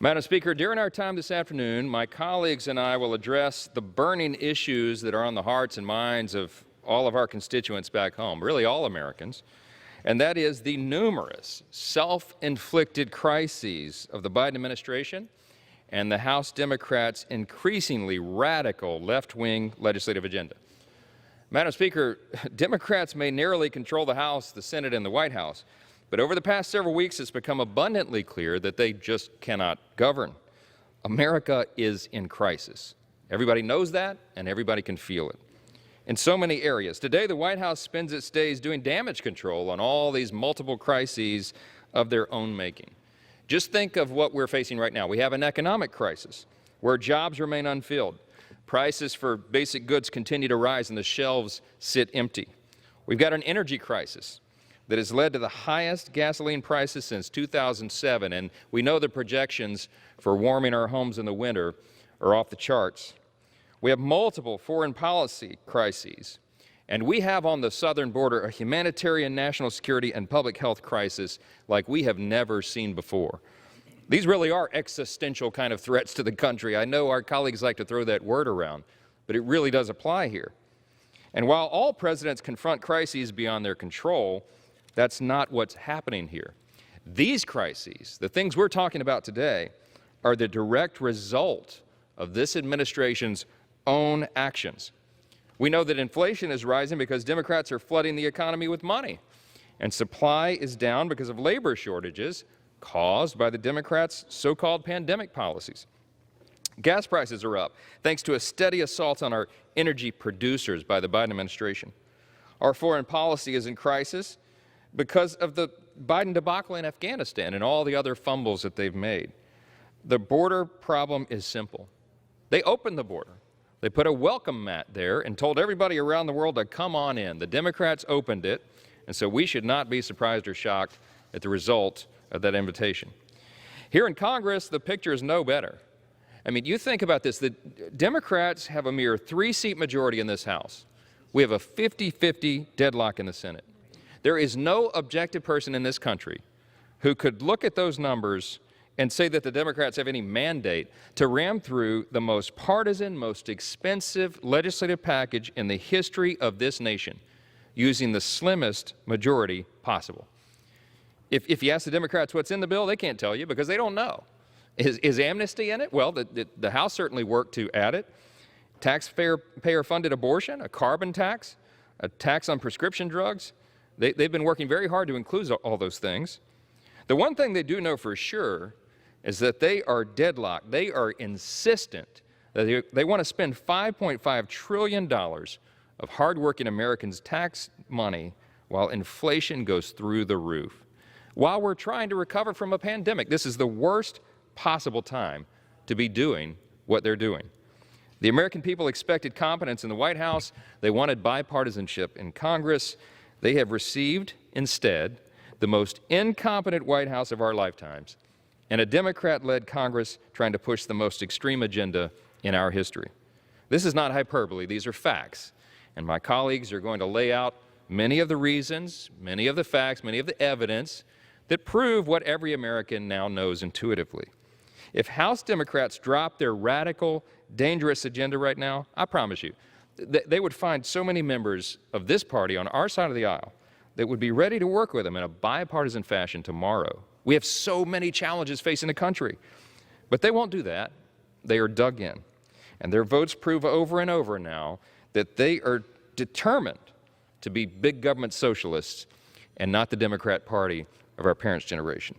Madam Speaker, during our time this afternoon, my colleagues and I will address the burning issues that are on the hearts and minds of all of our constituents back home, really all Americans, and that is the numerous self-inflicted crises of the Biden administration and the House Democrats' increasingly radical left-wing legislative agenda. Madam Speaker, Democrats may narrowly control the House, the Senate, and the White House, but over the past several weeks, it's become abundantly clear that they just cannot govern. America is in crisis. Everybody knows that, and everybody can feel it. In so many areas. Today, the White House spends its days doing damage control on all these multiple crises of their own making. Just think of what we're facing right now. We have an economic crisis where jobs remain unfilled. Prices for basic goods continue to rise and the shelves sit empty. We've got an energy crisis that has led to the highest gasoline prices since 2007, and we know the projections for warming our homes in the winter are off the charts. We have multiple foreign policy crises, and we have on the southern border a humanitarian, national security, and public health crisis like we have never seen before. These really are existential kind of threats to the country. I know our colleagues like to throw that word around, but it really does apply here. And while all presidents confront crises beyond their control, that's not what's happening here. These crises, the things we're talking about today, are the direct result of this administration's own actions. We know that inflation is rising because Democrats are flooding the economy with money, and supply is down because of labor shortages caused by the Democrats' so-called pandemic policies. Gas prices are up thanks to a steady assault on our energy producers by the Biden administration. Our foreign policy is in crisis because of the Biden debacle in Afghanistan and all the other fumbles that they've made. The border problem is simple. They opened the border. They put a welcome mat there and told everybody around the world to come on in. The Democrats opened it, and so we should not be surprised or shocked at the result of that invitation. Here in Congress, the picture is no better. I mean, you think about this. The Democrats have a mere 3-seat majority in this House. We have a 50-50 deadlock in the Senate. There is no objective person in this country who could look at those numbers and say that the Democrats have any mandate to ram through the most partisan, most expensive legislative package in the history of this nation using the slimmest majority possible. If you ask the Democrats what's in the bill, they can't tell you because they don't know. Is amnesty in it? Well, the House certainly worked to add it. Taxpayer-funded abortion, a carbon tax, a tax on prescription drugs. They've been working very hard to include all those things. The one thing they do know for sure is that they are deadlocked. They are insistent that they want to spend $5.5 trillion of hardworking Americans' tax money while inflation goes through the roof. While we're trying to recover from a pandemic, this is the worst possible time to be doing what they're doing. The American people expected competence in the White House. They wanted bipartisanship in Congress. They have received, instead, the most incompetent White House of our lifetimes and a Democrat-led Congress trying to push the most extreme agenda in our history. This is not hyperbole. These are facts. And my colleagues are going to lay out many of the reasons, many of the facts, many of the evidence that prove what every American now knows intuitively. If House Democrats drop their radical, dangerous agenda right now, I promise you, they would find so many members of this party on our side of the aisle that would be ready to work with them in a bipartisan fashion tomorrow. We have so many challenges facing the country, but they won't do that. They are dug in, and their votes prove over and over now that they are determined to be big government socialists and not the Democrat Party of our parents' generation.